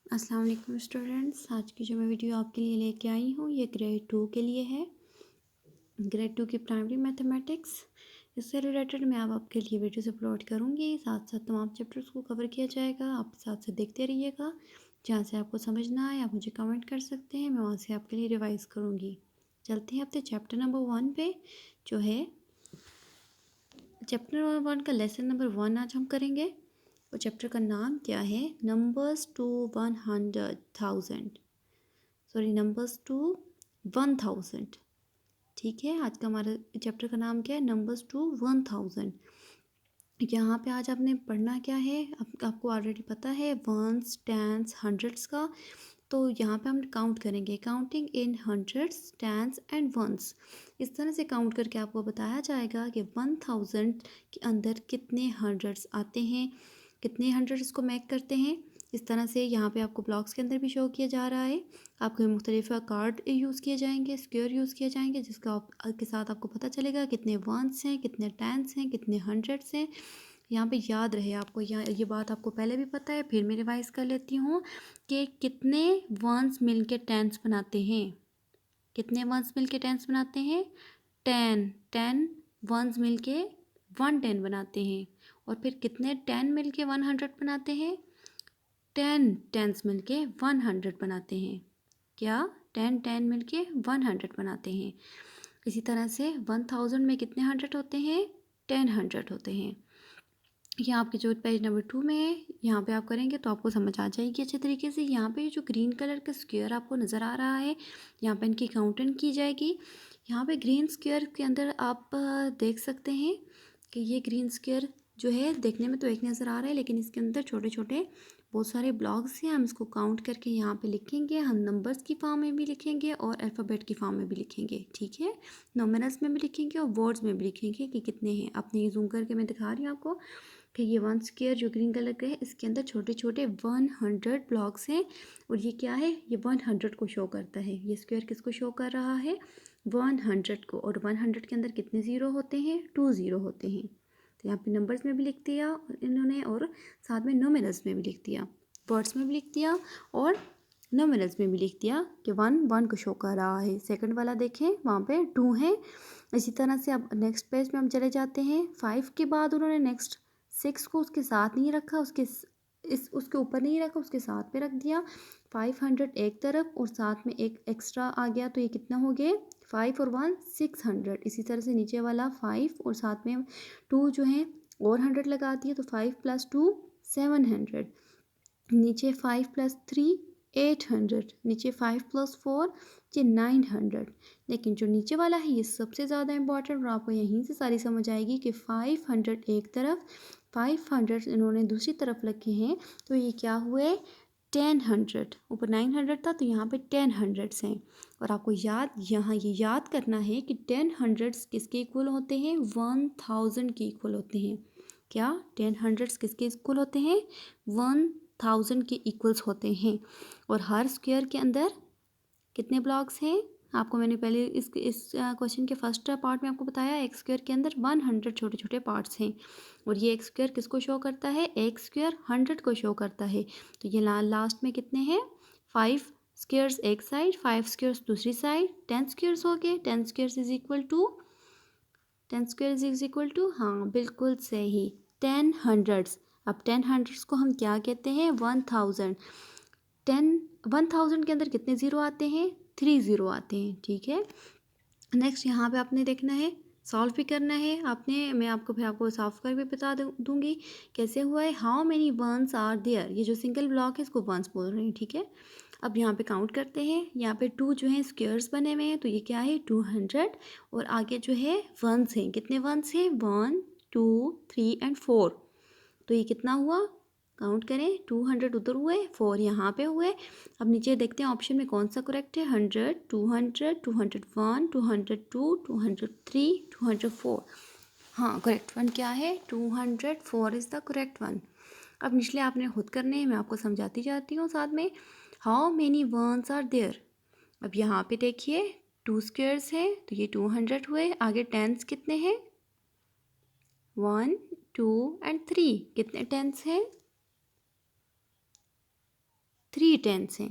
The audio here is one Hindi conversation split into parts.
अस्सलाम वालेकुम स्टूडेंट्स। आज की जो मैं वीडियो आपके लिए लेके आई हूँ ये ग्रेड 2 के लिए है। ग्रेड 2 की प्राइमरी मैथमेटिक्स, इससे रिलेटेड मैं अब आपके लिए वीडियोस अपलोड करूँगी। साथ साथ तमाम चैप्टर्स को कवर किया जाएगा। आप साथ साथ देखते रहिएगा। जहाँ से आपको समझना है आप मुझे कमेंट कर सकते हैं, मैं वहाँ से आपके लिए रिवाइज़ करूँगी। चलते हैं अपने चैप्टर नंबर 1 पे, जो है चैप्टर नंबर 1 का लेसन नंबर 1 आज हम करेंगे। और चैप्टर का नाम क्या है? Numbers to 100,000, sorry numbers to 1000। ठीक है, आज का हमारा चैप्टर का नाम क्या है? Numbers to 1000। यहाँ पे आज आपने पढ़ना क्या है? आपको ऑलरेडी पता है वंस, टेंस, हंड्रेड्स का। तो यहाँ पे हम काउंट करेंगे, counting in hundreds, tens and ones. इस तरह से काउंट करके आपको बताया जाएगा कि 1000 के अंदर कितने हंड्रेड्स आते हैं, कितने हंड्रेड्स को मैक करते हैं। इस तरह से यहाँ पे आपको ब्लॉक्स के अंदर भी शो किया जा रहा है। आपको मुख्तलिफ कार्ड यूज़ किए जाएंगे, स्क्वायर यूज़ किए जाएंगे, जिसका के साथ आपको पता चलेगा कितने वंस हैं, कितने टेंस हैं, कितने हंड्रेड्स हैं। यहाँ पे याद रहे आपको, यहाँ ये बात आपको पहले भी पता है, फिर मैं रिवाइज़ कर लेती हूँ कि कितने वंस मिल के टेंस बनाते हैं। कितने वंस मिल के टेंस बनाते हैं? 10 वंस मिल के 110 बनाते हैं। और फिर कितने 10 मिल के 100 बनाते हैं? 10 टेंस मिल के 100 बनाते हैं। क्या? 10 मिल के 100 बनाते हैं। इसी तरह से 1000 में कितने हंड्रेड होते हैं? 10 हंड्रेड होते हैं। ये आपके जो पेज नंबर 2 में है, यहाँ पे आप करेंगे तो आपको समझ आ जाएगी अच्छे तरीके से। यहाँ पे जो ग्रीन कलर का स्क्वायर आपको नज़र आ रहा है, यहाँ पे इनकी काउंटिंग की जाएगी। यहाँ पे ग्रीन स्क्वायर के अंदर आप देख सकते हैं कि ये ग्रीन स्क्वायर जो है देखने में तो एक नज़र आ रहा है, लेकिन इसके अंदर छोटे छोटे बहुत सारे ब्लॉक्स हैं। हम इसको काउंट करके यहाँ पे लिखेंगे। हम नंबर्स की फॉर्म में भी लिखेंगे और अल्फ़ाबेट की फॉर्म में भी लिखेंगे। ठीक है, नॉमिनल्स में भी लिखेंगे और वर्ड्स में भी लिखेंगे कि कितने हैं। अपनी जूम करके मैं दिखा रही हूँ आपको कि ये वन स्क्वायर जो ग्रीन कलर का है, इसके अंदर छोटे छोटे 100 ब्लॉक्स हैं। और ये क्या है? ये 100 को शो करता है। ये स्क्वायर किसको शो कर रहा है? 100 को। और 100 के अंदर कितने ज़ीरो होते हैं? 2 ज़ीरो होते हैं। तो यहाँ पे नंबर्स में भी लिख दिया इन्होंने, और साथ में नोमिनल्स में भी लिख दिया, वर्ड्स में भी लिख दिया और नोमिनल्स में भी लिख दिया कि 1 को शो कर रहा है। सेकंड वाला देखें, वहाँ पे 2 है। इसी तरह से अब नेक्स्ट पेज में हम चले जाते हैं। 5 के बाद उन्होंने नेक्स्ट 6 को उसके साथ नहीं रखा, उसके ऊपर नहीं रखा, उसके साथ पे रख दिया। 500 एक तरफ और साथ में एक एक्स्ट्रा आ गया, तो ये कितना हो गए? 5 और 1 600। इसी तरह से नीचे वाला 5 और साथ में 2 जो है और 100 लगा दिए, तो 5 + 2 700। नीचे 5 + 3 800। नीचे 5 + 4 ये 900। लेकिन जो नीचे वाला है ये सबसे ज़्यादा इंपॉर्टेंट, और आपको यहीं से सारी समझ आएगी कि 500 एक तरफ, 500 इन्होंने दूसरी तरफ रखे हैं, तो ये क्या हुए? 1000। ऊपर 900 था तो यहाँ पे 10 हंड्रेड्स हैं। और आपको यहाँ ये याद करना है कि 10 हंड्रेड्स किसके इक्वल होते हैं? 1000 के इक्वल होते हैं। क्या 10 हंड्रेड्स किसके इक्वल होते हैं? 1000 के इक्वल्स होते हैं। और हर स्क्वायर के अंदर कितने ब्लॉक्स हैं? आपको मैंने पहले इस क्वेश्चन के फर्स्ट पार्ट में आपको बताया, एक स्क्वायर के अंदर 100 छोटे छोटे पार्ट्स हैं। और ये एक स्क्वायर किसको शो करता है? एक स्क्वायर 100 को शो करता है। तो ये लास्ट में कितने हैं? 5 स्क्वायर्स एक साइड, 5 स्क्वायर्स दूसरी साइड, 10 स्क्वायर्स हो गए। 10 squares is equal to 10 square is equal to, हाँ बिल्कुल सही, 10 हंड्रेड्स। अब 10 हंड्रेड्स को हम क्या कहते हैं? 1000। 1000 के अंदर कितने ज़ीरो आते हैं? 3 ज़ीरो आते हैं। ठीक है, नेक्स्ट यहाँ पे आपने देखना है, सॉल्व भी करना है आपने। मैं आपको फिर आपको सॉल्व कर भी बता दूँगी कैसे हुआ है। How many ones are there, ये जो सिंगल ब्लॉक है इसको वंस बोल रहे हैं। ठीक है, अब यहाँ पे काउंट करते हैं। यहाँ पे 2 जो है स्क्वायर्स बने हुए हैं, तो ये क्या है? 200। और आगे जो है वंस हैं, कितने वंस हैं? 1 2 3 एंड 4। तो ये कितना हुआ? काउंट करें, 200 उधर हुए, 4 यहाँ पे हुए। अब नीचे देखते हैं ऑप्शन में कौन सा करेक्ट है। 100 200 201 202 203 204। हाँ, करेक्ट वन क्या है? 204 इज़ द करेक्ट वन। अब निचले आपने खुद करने हैं, मैं आपको समझाती जाती हूँ साथ में। How many ones are there. अब यहाँ पे देखिए 2 स्क्वायर्स हैं, तो ये 200 हुए। आगे टेंस कितने हैं? 1 2 एंड 3। कितने टेंस हैं? 3 टेंस हैं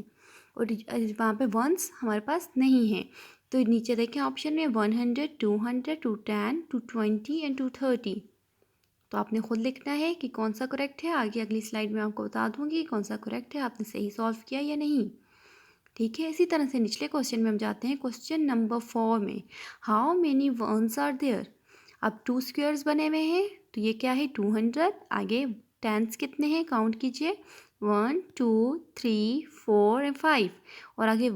और वहाँ पे वंस हमारे पास नहीं है। तो नीचे देखें ऑप्शन में 100, 200, 210, 220 एंड 230। तो आपने खुद लिखना है कि कौन सा करेक्ट है। आगे अगली स्लाइड में आपको बता दूंगी कौन सा करेक्ट है, आपने सही सॉल्व किया या नहीं। ठीक है, इसी तरह से निचले क्वेश्चन में हम जाते हैं क्वेश्चन नंबर 4 में। How many ones are there. अब 2 स्क्वायर्स बने हुए हैं, तो ये क्या है 200। आगे टेंस कितने हैं काउंट कीजिए, 1 2 3 4 एंड 5। और आगे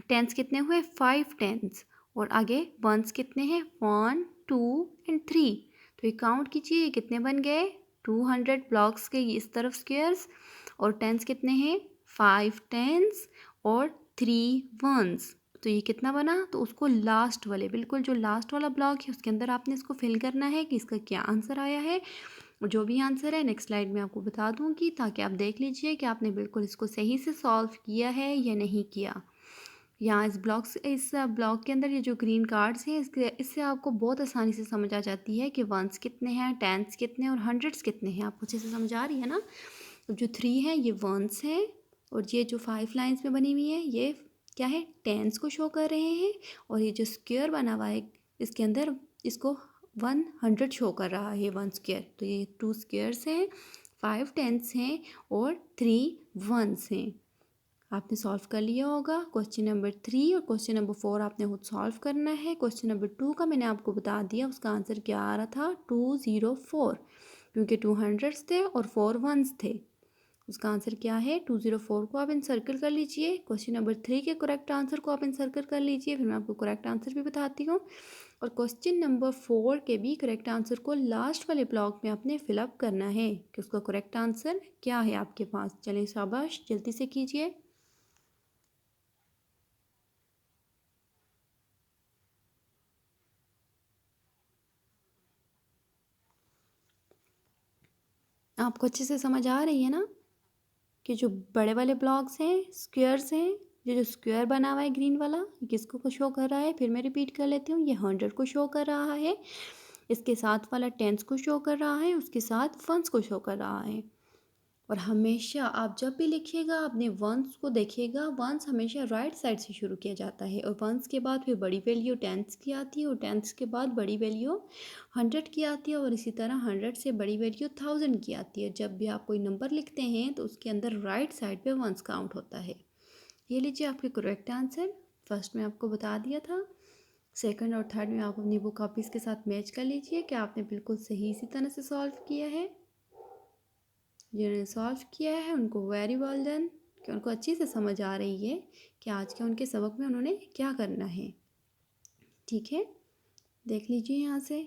टेंस कितने हुए 5 टेंस। और आगे वंस कितने हैं 1 2 एंड 3। तो ये काउंट कीजिए कितने बन गए 200 ब्लॉक्स के इस तरफ स्क्वायर्स। और टेंस कितने हैं 5 टेंस और 3 वंस। तो ये कितना बना, तो उसको लास्ट वाले बिल्कुल जो लास्ट वाला ब्लॉक है उसके अंदर आपने इसको फिल करना है कि इसका क्या आंसर आया है। और जो भी आंसर है नेक्स्ट स्लाइड में आपको बता दूंगी, ताकि आप देख लीजिए कि आपने बिल्कुल इसको सही से सॉल्व किया है या नहीं किया। यहाँ इस ब्लॉक के अंदर ये जो ग्रीन कार्ड्स हैं इससे आपको बहुत आसानी से समझ आ जाती है कि वंस कितने हैं, टेंस कितने हैं और हंड्रेड्स कितने हैं। आपको अच्छे से समझ आ रही है ना। तो जो 3 है ये वंस हैं और ये जो 5 लाइंस में बनी हुई है ये क्या है टेंस को शो कर रहे हैं। और ये जो स्क्वायर बना हुआ है इसके अंदर इसको 100 शो कर रहा है 1 स्क्वायर। तो ये 2 स्क्वायर्स हैं, 5 टेंस हैं और 3 वंस हैं। आपने सॉल्व कर लिया होगा क्वेश्चन नंबर 3 और क्वेश्चन नंबर 4 आपने खुद सॉल्व करना है। क्वेश्चन नंबर 2 का मैंने आपको बता दिया, उसका आंसर क्या आ रहा था 204, क्योंकि 200 थे और 4 वंस थे। उसका आंसर क्या है 204 को आप इनसर्कल कर लीजिए। क्वेश्चन नंबर 3 के करेक्ट आंसर को आप इनसर्कल कर लीजिए, फिर मैं आपको करेक्ट आंसर भी बताती हूँ। और क्वेश्चन नंबर 4 के भी करेक्ट आंसर को लास्ट वाले ब्लॉक में आपने फिलअप करना है कि उसका करेक्ट आंसर क्या है आपके पास। चलिए शाबाश, जल्दी से कीजिए। आपको अच्छे से समझ आ रही है ना कि जो बड़े वाले ब्लॉक्स हैं स्क्वायर्स हैं, ये जो स्क्वायर बना हुआ है ग्रीन वाला ये किसको को शो कर रहा है। फिर मैं रिपीट कर लेती हूँ, ये 100 को शो कर रहा है, इसके साथ वाला टेंस को शो कर रहा है, उसके साथ वंस को शो कर रहा है। और हमेशा आप जब भी लिखिएगा अपने वंस को देखिएगा, वंस हमेशा राइट साइड से शुरू किया जाता है और वंस के बाद फिर बड़ी वैल्यू टेंस की आती है और टेंस के बाद बड़ी वैल्यू 100 की आती है और इसी तरह 100 से बड़ी वैल्यू 1000 की आती है। जब भी आप कोई नंबर लिखते हैं तो उसके अंदर राइट साइड पे वंस काउंट होता है। ये लीजिए आपके करेक्ट आंसर। फर्स्ट में आपको बता दिया था, सेकंड और थर्ड में आप अपनी बुक कॉपीज़ के साथ मैच कर लीजिए कि आपने बिल्कुल सही इसी तरह से सॉल्व किया है। जिन्होंने सॉल्व किया है उनको वेरी वेल डन, कि उनको अच्छी से समझ आ रही है कि आज के उनके सबक में उन्होंने क्या करना है। ठीक है, देख लीजिए यहाँ से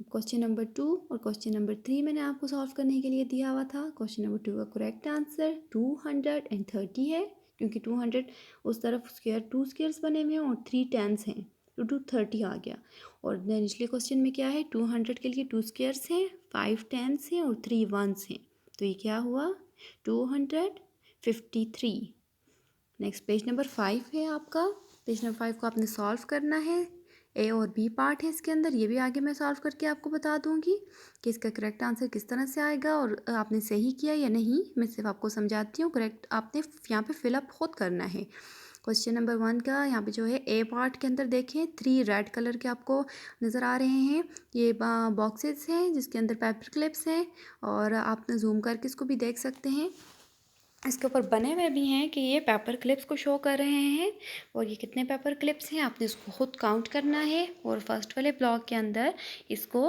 क्वेश्चन नंबर 2 और क्वेश्चन नंबर 3 मैंने आपको सॉल्व करने के लिए दिया हुआ था। क्वेश्चन नंबर 2 का करेक्ट आंसर 230 है, क्योंकि 200 उस तरफ स्क्वायर 2 स्क्वायर्स बने हुए हैं और 3 टेंस हैं तो 230 आ गया। और निचले क्वेश्चन में क्या है 200 के लिए 2 स्क्वायर्स हैं, 5 टेंस हैं और 3 वंस हैं। तो ये क्या हुआ 253। नेक्स्ट पेज नंबर 5 है आपका। पेज नंबर 5 को आपने सॉल्व करना है। ए और बी पार्ट है इसके अंदर, ये भी आगे मैं सॉल्व करके आपको बता दूंगी कि इसका करेक्ट आंसर किस तरह से आएगा और आपने सही किया या नहीं। मैं सिर्फ आपको समझाती हूँ, करेक्ट आपने यहाँ पे फिलअप खुद करना है। क्वेश्चन नंबर 1 का यहाँ पे जो है ए पार्ट के अंदर देखें 3 रेड कलर के आपको नज़र आ रहे हैं। ये बॉक्सेस हैं जिसके अंदर पेपर क्लिप्स हैं और आपने जूम करके इसको भी देख सकते हैं। इसके ऊपर बने हुए भी हैं कि ये पेपर क्लिप्स को शो कर रहे हैं और ये कितने पेपर क्लिप्स हैं आपने इसको खुद काउंट करना है। और फर्स्ट वाले ब्लॉक के अंदर इसको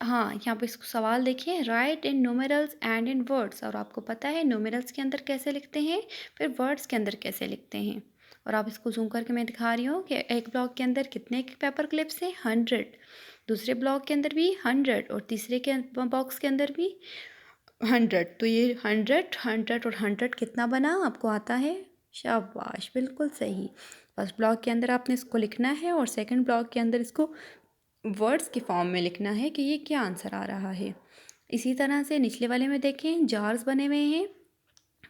यहाँ पे इसको सवाल देखिए, right in numerals and in words. और आपको पता है न्यूमेरल्स के अंदर कैसे लिखते हैं, फिर वर्ड्स के अंदर कैसे लिखते हैं। और आप इसको जूम करके मैं दिखा रही हूँ कि एक ब्लॉक के अंदर कितने पेपर क्लिप्स हैं 100, दूसरे ब्लॉक के अंदर भी 100 और तीसरे के बॉक्स के अंदर भी 100। तो ये 100 और 100 कितना बना आपको आता है। शाबाश, बिल्कुल सही। फर्स्ट ब्लॉक के अंदर आपने इसको लिखना है और सेकंड ब्लॉक के अंदर इसको वर्ड्स के फॉर्म में लिखना है कि ये क्या आंसर आ रहा है। इसी तरह से निचले वाले में देखें जार्स बने हुए हैं,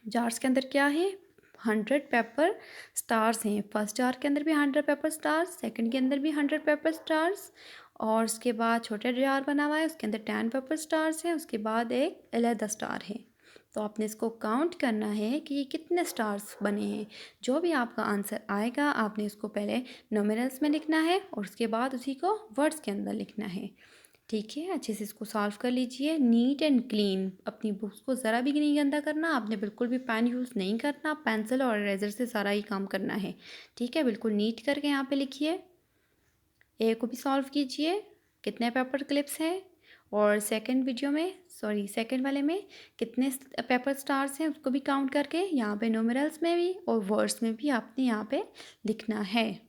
जार्स के अंदर क्या है 100 पेपर स्टार्स हैं। फर्स्ट जार के अंदर भी 100 पेपर स्टार्स, सेकंड के अंदर भी 100 पेपर स्टार्स और उसके बाद छोटा जार बना हुआ है उसके अंदर 10 पेपर स्टार्स हैं, उसके बाद एक अलहदा स्टार है। तो आपने इसको काउंट करना है कि ये कितने स्टार्स बने हैं। जो भी आपका आंसर आएगा आपने इसको पहले न्यूमेरल्स में लिखना है और उसके बाद उसी को वर्ड्स के अंदर लिखना है। ठीक है, अच्छे से इसको सॉल्व कर लीजिए नीट एंड क्लीन। अपनी बुक्स को ज़रा भी नहीं गंदा करना, आपने बिल्कुल भी पेन यूज़ नहीं करना, पेंसिल और इरेजर से सारा ही काम करना है। ठीक है, बिल्कुल नीट करके यहाँ पे लिखिए। ए को भी सॉल्व कीजिए, कितने पेपर क्लिप्स हैं, और सेकंड वाले में कितने पेपर स्टार्स हैं उसको भी काउंट करके यहाँ पे न्यूमेरल्स में भी और वर्ड्स में भी आपने यहाँ पे लिखना है।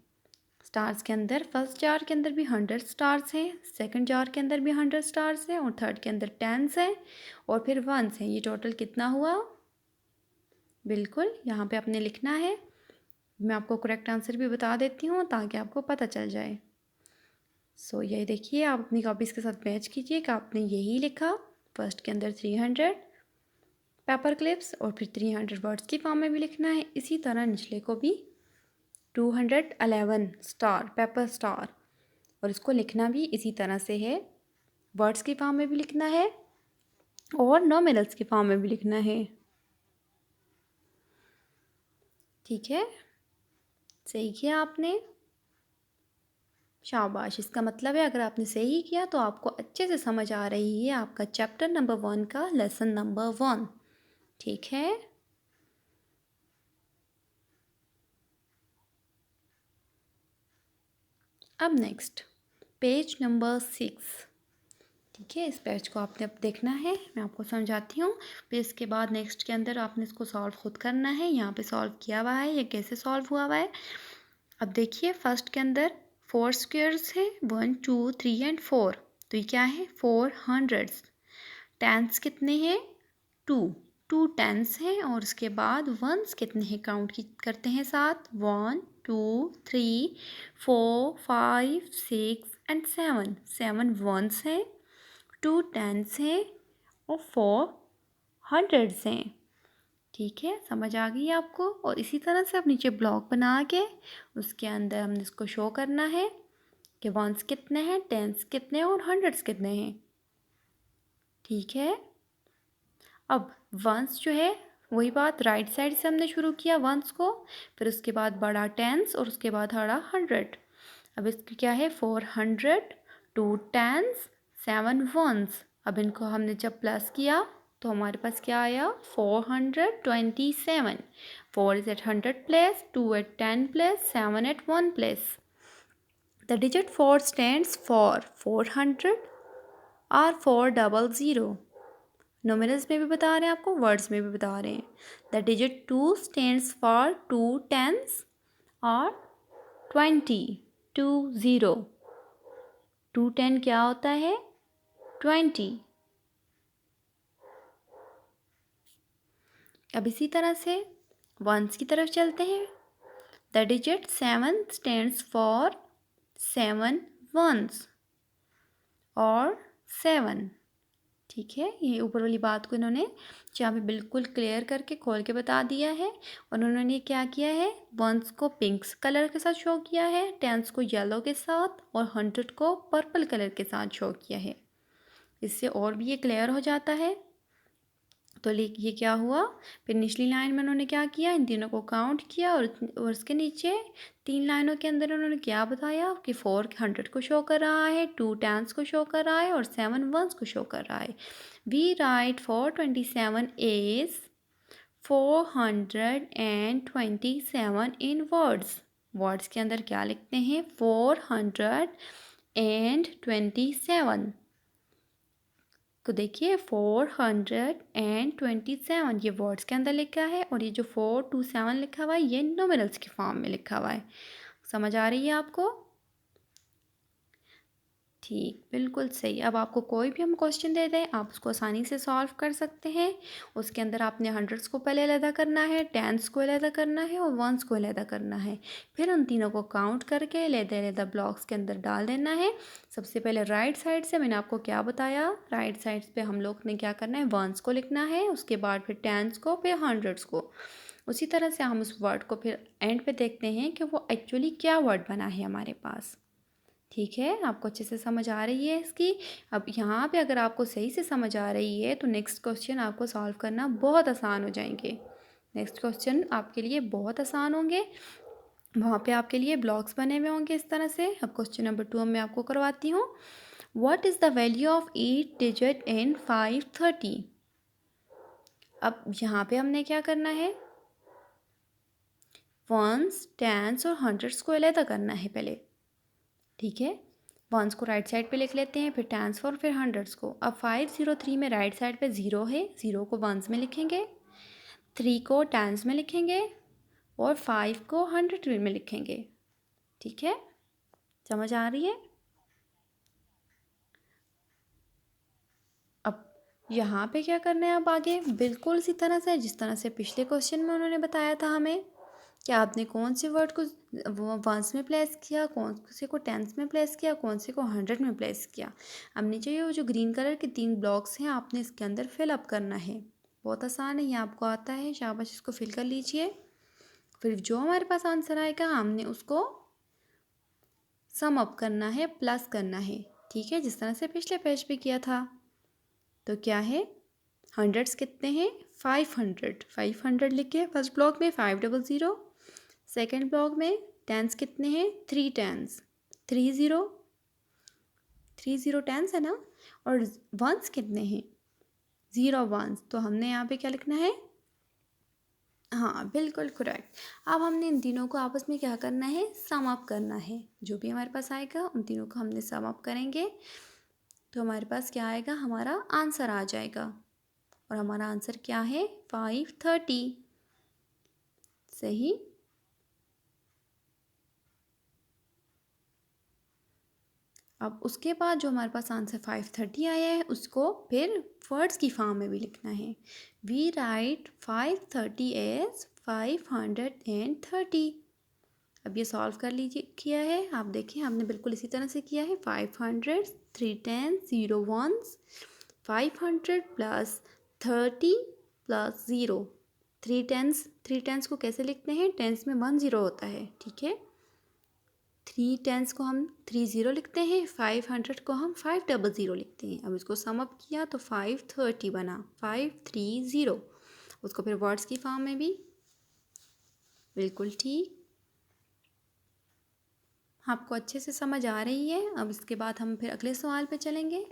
स्टार्स के अंदर फर्स्ट जार के अंदर भी 100 स्टार्स हैं, सेकंड जार के अंदर भी 100 स्टार्स हैं, और थर्ड के अंदर 10s हैं, और फिर 1s हैं। ये टोटल कितना हुआ, बिल्कुल यहाँ पे आपने लिखना है। मैं आपको करेक्ट आंसर भी बता देती हूँ ताकि आपको पता चल जाए। सो ये देखिए, आप अपनी कॉपीज़ के साथ मैच कीजिए कि आपने यही लिखा। फर्स्ट के अंदर 300 पेपर क्लिप्स और फिर 300 वर्ड्स की फॉर्म में भी लिखना है। इसी तरह निचले को भी 211 स्टार पेपर स्टार, और इसको लिखना भी इसी तरह से है। वर्ड्स की फॉर्म में भी लिखना है और नॉमिनल्स की फॉर्म में भी लिखना है। ठीक है, सही किया आपने, शाबाश। इसका मतलब है अगर आपने सही किया तो आपको अच्छे से समझ आ रही है आपका चैप्टर नंबर 1 का लेसन नंबर 1। ठीक है, अब नेक्स्ट पेज नंबर 6। ठीक है, इस पेज को आपने अब देखना है, मैं आपको समझाती हूँ। फिर इसके बाद नेक्स्ट के अंदर आपने इसको सॉल्व खुद करना है। यहाँ पे सॉल्व किया हुआ है, ये कैसे सॉल्व हुआ हुआ है। अब देखिए, फर्स्ट के अंदर 4 स्क्वेयर्स हैं, 1 2 3 एंड 4। तो ये क्या है, 400। टेंस कितने हैं, 2 2 टेंस हैं, और उसके बाद वंस कितने हैं काउंट करते हैं साथ, 1 2 3 4 5 6 एंड 7। 7 वंस हैं, 2 टेंस हैं और 4 हंड्रेड्स हैं। ठीक है, समझ आ गई आपको। और इसी तरह से आप नीचे ब्लॉक बना के उसके अंदर हमने इसको शो करना है कि वंस कितने हैं, टेंस कितने हैं और हंड्रेड्स कितने हैं। ठीक है, अब वंस जो है वही बात राइट साइड से हमने शुरू किया वंस को, फिर उसके बाद बड़ा टेंस और उसके बाद बड़ा 100। अब इसकी क्या है, 400, 2 टेंस, 7 वंस। अब इनको हमने जब प्लस किया तो हमारे पास क्या आया, 427। 4 is at 100 place, 2 at 10 place, 7 at 1 place. The digit 4 stands for 400 or 400। नोमिनल्स में भी बता रहे हैं आपको, वर्ड्स में भी बता रहे हैं। The digit 2 stands for 2 tens और 20। 2 10 क्या होता है, 20। अब इसी तरह से वंस की तरफ चलते हैं। The digit 7 stands for 7 ones और 7। ठीक है, ये ऊपर वाली बात को इन्होंने यहाँ पे बिल्कुल क्लियर करके खोल के बता दिया है। और उन्होंने क्या किया है, वंस को पिंक कलर के साथ शो किया है, टेंस को येलो के साथ और 100 को पर्पल कलर के साथ शो किया है। इससे और भी ये क्लियर हो जाता है। तो ये क्या हुआ, फिर निचली लाइन में उन्होंने क्या किया, इन तीनों को काउंट किया और उसके नीचे 3 लाइनों के अंदर उन्होंने क्या बताया कि 400 को शो कर रहा है, 2 टेंस को शो कर रहा है और 7 वंस को शो कर रहा है। We write 427 is 427 in words. Words के अंदर क्या लिखते हैं, 427। तो देखिए 427 ये वर्ड्स के अंदर लिखा है, और ये जो 427 लिखा हुआ है ये नोमिनल्स की फॉर्म में लिखा हुआ है। समझ आ रही है आपको, ठीक, बिल्कुल सही। अब आपको कोई भी हम क्वेश्चन दे दें आप उसको आसानी से सॉल्व कर सकते हैं। उसके अंदर आपने 100 को पहले अलहदा करना है, टेंस को अलहदा करना है और वंस को अलहदा करना है। फिर उन तीनों को काउंट करके अलहदा ब्लॉक्स के अंदर डाल देना है। सबसे पहले राइट साइड से मैंने आपको क्या बताया, राइट साइड पे हम लोग ने क्या करना है, वंस को लिखना है, उसके बाद फिर टेंस को, फिर 100 को। उसी तरह से हम उस वर्ड को फिर एंड पे देखते हैं कि वो एक्चुअली क्या वर्ड बना है हमारे पास। ठीक है, आपको अच्छे से समझ आ रही है इसकी। अब यहाँ पे अगर आपको सही से समझ आ रही है तो नेक्स्ट क्वेश्चन आपको सॉल्व करना बहुत आसान हो जाएंगे। नेक्स्ट क्वेश्चन आपके लिए बहुत आसान होंगे। वहाँ पे आपके लिए ब्लॉक्स बने हुए होंगे इस तरह से। अब क्वेश्चन नंबर 2 मैं आपको करवाती हूँ। What is the value of 8 digit in 530? अब यहाँ पे हमने क्या करना है, वंस, टेंस और हंड्रेड्स को अलग करना है पहले। ठीक है, वंस को राइट साइड पे लिख लेते हैं, फिर टेंस और फिर हंड्रेड्स को। अब 503 में राइट साइड पे ज़ीरो है, ज़ीरो को वंस में लिखेंगे, 3 को टेंस में लिखेंगे और 5 को हंड्रेड में लिखेंगे। ठीक है, समझ आ रही है? अब यहाँ पे क्या करना है, अब आगे बिल्कुल इसी तरह से जिस तरह से पिछले क्वेश्चन में उन्होंने बताया था हमें कि आपने कौन से वर्ड को वंस में प्लेस किया, कौन से को टेंस में प्लेस किया, कौन से को हंड्रेड में प्लेस किया। अब नीचे ये जो ग्रीन कलर के 3 ब्लॉक्स हैं आपने इसके अंदर फिल अप करना है। बहुत आसान है, ये आपको आता है, शाबाश, इसको फिल कर लीजिए। फिर जो हमारे पास आंसर आएगा हमने उसको सम अप करना है, प्लस करना है। ठीक है, जिस तरह से पिछले पेज पे किया था। तो क्या है, हंड्रेड्स कितने हैं, 500, 500 लिख के फर्स्ट ब्लॉक में 500। सेकेंड ब्लॉक में टेंस कितने हैं, 3 टेंस, 30, 30 टेंस है ना। और वंस कितने हैं, 0 वंस। तो हमने यहाँ पे क्या लिखना है, हाँ बिल्कुल करेक्ट। अब हमने इन तीनों को आपस में क्या करना है, सम अप करना है। जो भी हमारे पास आएगा उन तीनों को हमने सम अप करेंगे तो हमारे पास क्या आएगा, हमारा आंसर आ जाएगा। और हमारा आंसर क्या है, 530। सही। अब उसके बाद जो हमारे पास आंसर 530 आया है उसको फिर वर्ड्स की फॉर्म में भी लिखना है। We write 530 as 530। अब ये सॉल्व कर लीजिए, किया है आप देखिए, हमने बिल्कुल इसी तरह से किया है। 500, 3 10, 0 1, 500 प्लस 30 प्लस 0। 3 टेंस को कैसे लिखते हैं, टेंस में 1 0 होता है। ठीक है, 3 टेंस को हम 30 लिखते हैं, 500 को हम 500 लिखते हैं। अब इसको सम अप किया तो 530 बना, 530। उसको फिर वर्ड्स की फॉर्म में भी, बिल्कुल ठीक। आपको अच्छे से समझ आ रही है। अब इसके बाद हम फिर अगले सवाल पे चलेंगे।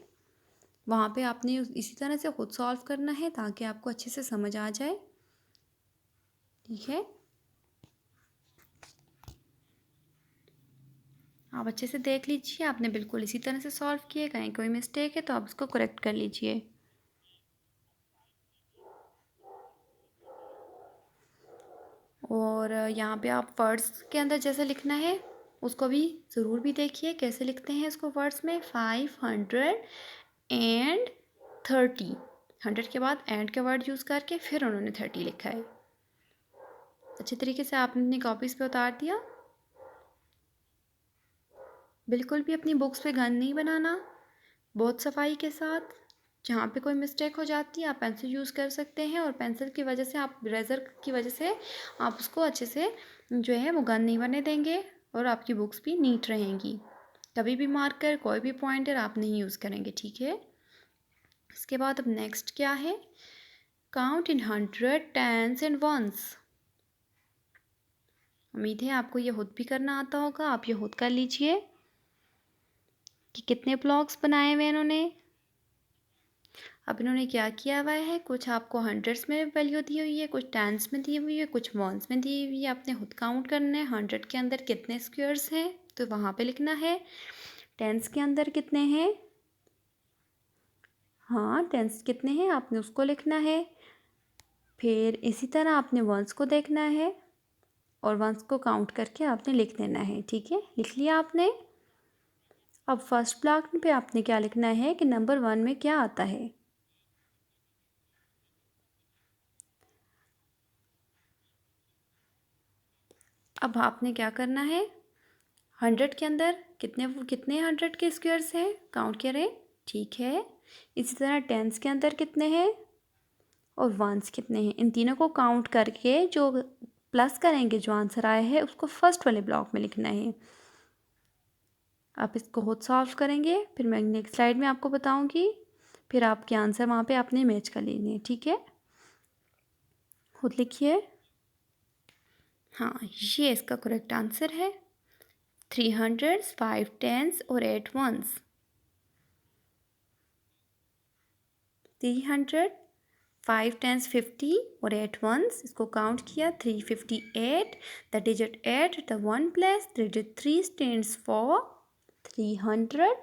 वहाँ पे आपने इसी तरह से खुद सॉल्व करना है ताकि आपको अच्छे से समझ आ जाए। ठीक है, आप अच्छे से देख लीजिए, आपने बिल्कुल इसी तरह से सॉल्व किए, कहीं कोई मिस्टेक है तो आप उसको करेक्ट कर लीजिए। और यहाँ पे आप वर्ड्स के अंदर जैसे लिखना है उसको भी ज़रूर भी देखिए कैसे लिखते हैं इसको वर्ड्स में। 530, 100 के बाद एंड के वर्ड यूज़ करके फिर उन्होंने 30 लिखा है। अच्छे तरीके से आपने अपनी कॉपीज़ पे उतार दिया। बिल्कुल भी अपनी बुक्स पे गन नहीं बनाना, बहुत सफाई के साथ। जहाँ पे कोई मिस्टेक हो जाती है आप पेंसिल यूज़ कर सकते हैं और पेंसिल की वजह से, आप रेज़र की वजह से आप उसको अच्छे से जो है वो गन नहीं बनने देंगे और आपकी बुक्स भी नीट रहेंगी। कभी भी मार्कर, कोई भी पॉइंटर आप नहीं यूज़ करेंगे। ठीक है, इसके बाद अब नेक्स्ट क्या है, count in 100 tens and ones. उम्मीद है आपको ये खुद भी करना आता होगा, आप ये खुद कर लीजिए कि कितने ब्लॉक्स बनाए हुए हैं इन्होंने। अब इन्होंने क्या किया हुआ है, कुछ आपको हंड्रेड्स में वैल्यू दी हुई है, कुछ टेंस में दी हुई है, कुछ वंस में दी हुई है। आपने खुद काउंट करना है 100 के अंदर कितने स्क्वायर्स हैं तो वहाँ पे लिखना है। टेंस के अंदर कितने हैं, हाँ टेंस कितने हैं आपने उसको लिखना है। फिर इसी तरह आपने वंस को देखना है और वंस को काउंट करके आपने लिख देना है। ठीक है, लिख लिया आपने। अब फर्स्ट ब्लॉक पे आपने क्या लिखना है कि नंबर 1 में क्या आता है। अब आपने क्या करना है, 100 के अंदर कितने कितने 100 के स्क्वायर्स हैं काउंट करें। ठीक है, इसी तरह टेंस के अंदर कितने हैं और वंस कितने हैं, इन तीनों को काउंट करके जो प्लस करेंगे जो आंसर आया है उसको फर्स्ट वाले ब्लॉक में लिखना है। आप इसको खुद सॉल्व करेंगे, फिर मैं नेक्स्ट स्लाइड में आपको बताऊंगी, फिर आपके आंसर वहाँ पे आपने मैच कर लेने हैं, ठीक है। खुद लिखिए। हाँ, ये इसका करेक्ट आंसर है। 300, 5 10s और 8 1s। 300, 5 10s 50 और 8 1s, इसको काउंट किया 358। The digit 8 the 1 place, digit 3 stands for 300।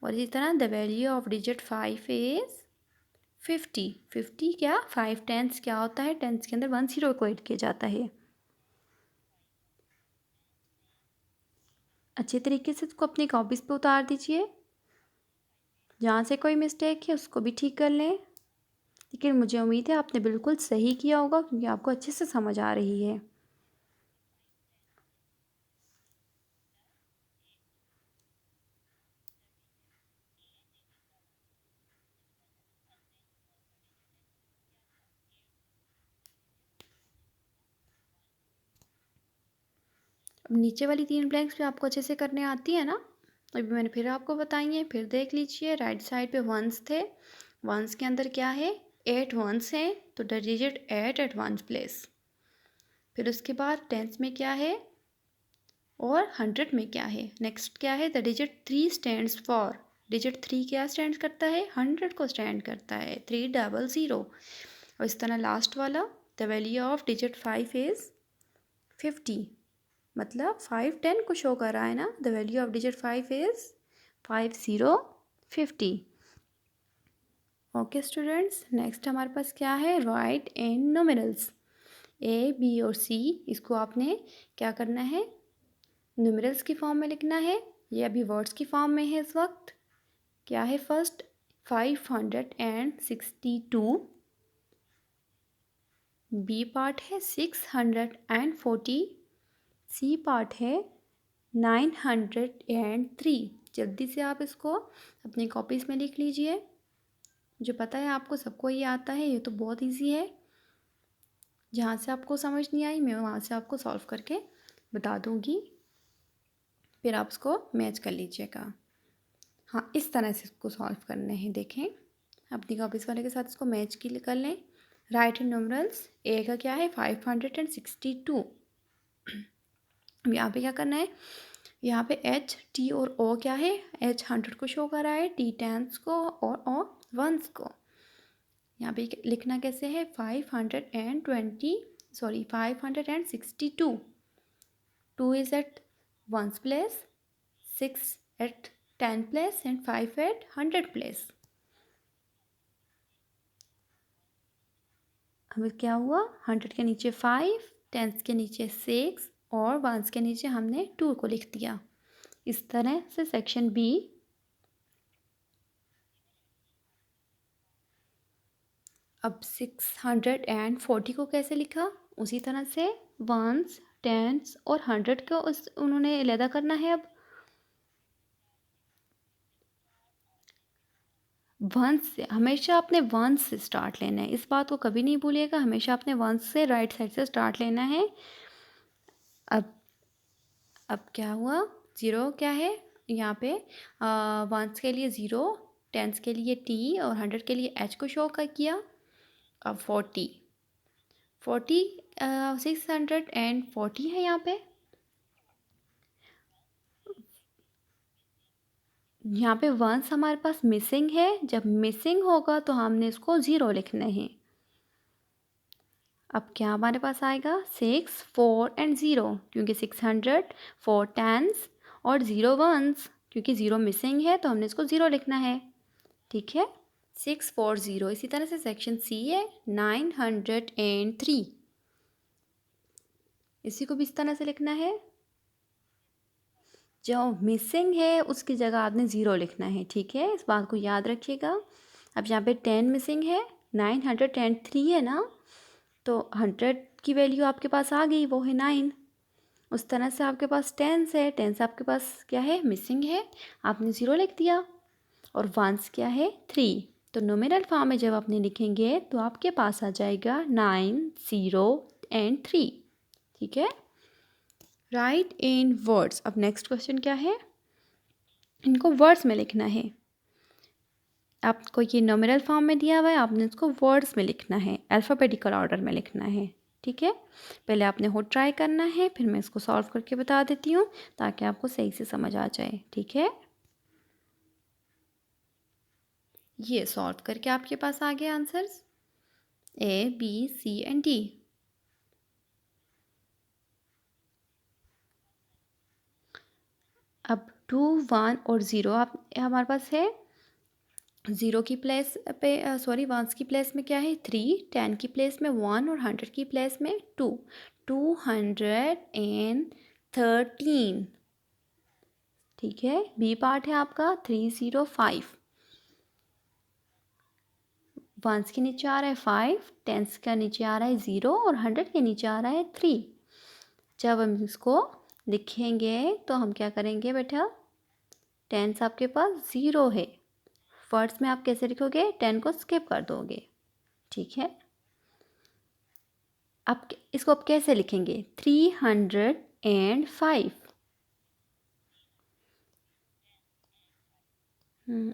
और इसी तरह the value of digit 5 is 50। 50 क्या, 5 10s क्या होता है, टेंस के अंदर 1 0 को ऐड किया जाता है। अच्छे तरीके से इसको अपनी कॉपीज़ पे उतार दीजिए। जहाँ से कोई मिस्टेक है उसको भी ठीक कर लें। लेकिन मुझे उम्मीद है आपने बिल्कुल सही किया होगा, क्योंकि आपको अच्छे से समझ आ रही है। अब नीचे वाली 3 ब्लैंक्स भी आपको अच्छे से करने आती है ना। अभी मैंने फिर आपको बताई है, फिर देख लीजिए। राइट साइड पे वंस थे, वंस के अंदर क्या है, 8 वंस हैं, तो the digit 8 at ones place. फिर उसके बाद टेंस में क्या है और 100 में क्या है। नेक्स्ट क्या है, the digit 3 stands for. Digit 3 क्या स्टैंड करता है, 100 को स्टैंड करता है, 300। और इस तरह लास्ट वाला, the value of digit 5 is 50। मतलब 5 10 को शो कर रहा है ना। The value of digit 5 is 50। Okay students, next हमारे पास क्या है, right in numerals. A B और सी, इसको आपने क्या करना है, न्यूमेरल्स की फॉर्म में लिखना है। ये अभी वर्ड्स की फॉर्म में है इस वक्त। क्या है, फर्स्ट 562, बी पार्ट है 640, सी पार्ट है 903। जल्दी से आप इसको अपनी कॉपीज़ में लिख लीजिए। मुझे पता है आपको सबको ये आता है, ये तो बहुत इजी है। जहाँ से आपको समझ नहीं आई मैं वहाँ से आपको सॉल्व करके बता दूँगी, फिर आप उसको मैच कर लीजिएगा। हाँ, इस तरह से इसको सॉल्व करने हैं। देखें, अपनी कॉपीज़ वाले के साथ इसको मैच की कर लें। राइट इन न्यूमरल्स, ए का क्या है 562। अब यहाँ पे क्या करना है, यहाँ पे एच टी और ओ क्या है, एच 100 को शो कर रहा है, टी 10s को और ओ 1s को। यहाँ पे लिखना कैसे है, 562। 2 is at 1s place, 6 at 10 place and 5 at 100 place. अब क्या हुआ, 100 के नीचे 5, 10s के नीचे 6 और 1s के नीचे हमने 2 को लिख दिया। इस तरह से सेक्शन बी। अब 640 को कैसे लिखा, उसी तरह से 1s 10s और 100 को उस उन्होंने अलहदा करना है। अब 1 से, हमेशा आपने 1 से स्टार्ट लेना है, इस बात को कभी नहीं भूलिएगा। हमेशा आपने 1 से राइट साइड से स्टार्ट लेना है। अब क्या हुआ, 0 क्या है यहाँ पे, 1s के लिए 0, 10s के लिए टी और 100 के लिए एच को शो कर किया। अब 40 640 है यहाँ पे। यहाँ पे 1s हमारे पास मिसिंग है, जब मिसिंग होगा तो हमने इसको 0 लिखना है। अब क्या हमारे पास आएगा, 6 4 एंड 0, क्योंकि 600 4 10s और 0 1s, क्योंकि 0 मिसिंग है तो हमने इसको 0 लिखना है। ठीक है, 640। इसी तरह से सेक्शन सी है 903, इसी को भी इस तरह से लिखना है। जो मिसिंग है उसकी जगह आपने 0 लिखना है। ठीक है, इस बात को याद रखिएगा। अब यहाँ पे 10 मिसिंग है, 903 है ना, तो 100 की वैल्यू आपके पास आ गई, वो है 9। उस तरह से आपके पास 10 है, 10 आपके पास क्या है, मिसिंग है, आपने 0 लिख दिया। और 1s क्या है, 3। तो नोमिनल फॉर्म में जब आपने लिखेंगे तो आपके पास आ जाएगा 9 0 एंड 3। ठीक है, राइट इन वर्ड्स। अब नेक्स्ट क्वेश्चन क्या है, इनको वर्ड्स में लिखना है। आपको ये नॉमिनल फॉर्म में दिया हुआ है, आपने इसको वर्ड्स में लिखना है, अल्फ़ाबेटिकल ऑर्डर में लिखना है। ठीक है, पहले आपने खुद ट्राई करना है, फिर मैं इसको सॉल्व करके बता देती हूँ ताकि आपको सही से समझ आ जाए। ठीक है, ये सॉल्व करके आपके पास आ गए answers A, B, C and D। अब 2, 1 और 0 आप हमारे पास है। 0 की प्लेस पे सॉरी 1 की प्लेस में क्या है 3, 10 की प्लेस में 1 और 100 की प्लेस में 2, 213। ठीक है, बी पार्ट है आपका 305। 1 के नीचे आ रहा है 5, 10 का नीचे आ रहा है 0 और 100 के नीचे आ रहा है 3। जब हम इसको लिखेंगे तो हम क्या करेंगे बेटा, 10 आपके पास 0 है, वर्ड्स में आप कैसे लिखोगे, 10 को स्किप कर दोगे। ठीक है, अब इसको आप कैसे लिखेंगे, 305।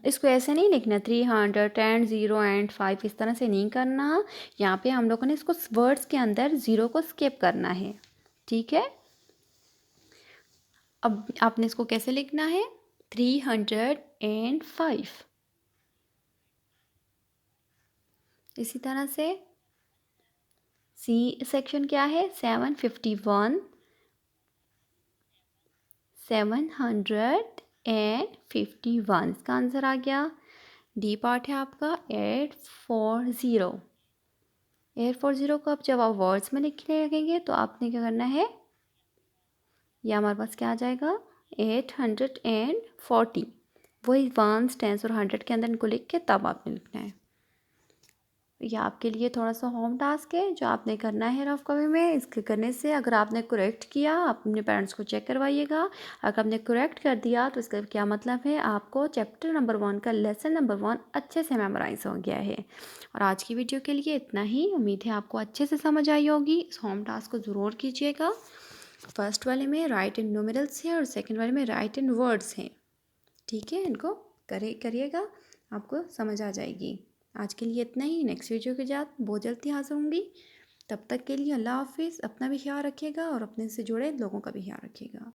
इसको ऐसे नहीं लिखना 300 0 एंड 5, इस तरह से नहीं करना। यहाँ पे हम लोगों ने इसको वर्ड्स के अंदर 0 को स्किप करना है। ठीक है, अब आपने इसको कैसे लिखना है, 305। इसी तरह से सी सेक्शन क्या है, 751, 751, इसका आंसर आ गया। डी पार्ट है आपका 840। 840 को अब जब आप वर्ड्स में लिखने लगेंगे तो आपने क्या करना है, या हमारे पास क्या आ जाएगा 840। वही 1, 10 और 100 के अंदर इनको लिख के तब आपने लिखना है। ये आपके लिए थोड़ा सा होम टास्क है जो आपने करना है रफ कॉपी में। इसके करने से अगर आपने करेक्ट किया, आप अपने पेरेंट्स को चेक करवाइएगा। अगर आपने करेक्ट कर दिया तो इसका क्या मतलब है, आपको चैप्टर नंबर 1 का लेसन नंबर 1 अच्छे से मेमोराइज हो गया है। और आज की वीडियो के लिए इतना ही। उम्मीद है आपको अच्छे से समझ आई होगी। इस होम टास्क को ज़रूर कीजिएगा। फर्स्ट वाले में राइट इन न्यूमेरल्स है और सेकेंड वाले में राइट इन वर्ड्स हैं। ठीक है, इनको करिएगा, आपको समझ आ जाएगी। आज के लिए इतना ही। नेक्स्ट वीडियो के साथ बहुत जल्दी हाजिर होंगी। तब तक के लिए अल्लाह हाफिज़। अपना भी ख्याल रखिएगा और अपने से जुड़े लोगों का भी ख्याल रखिएगा।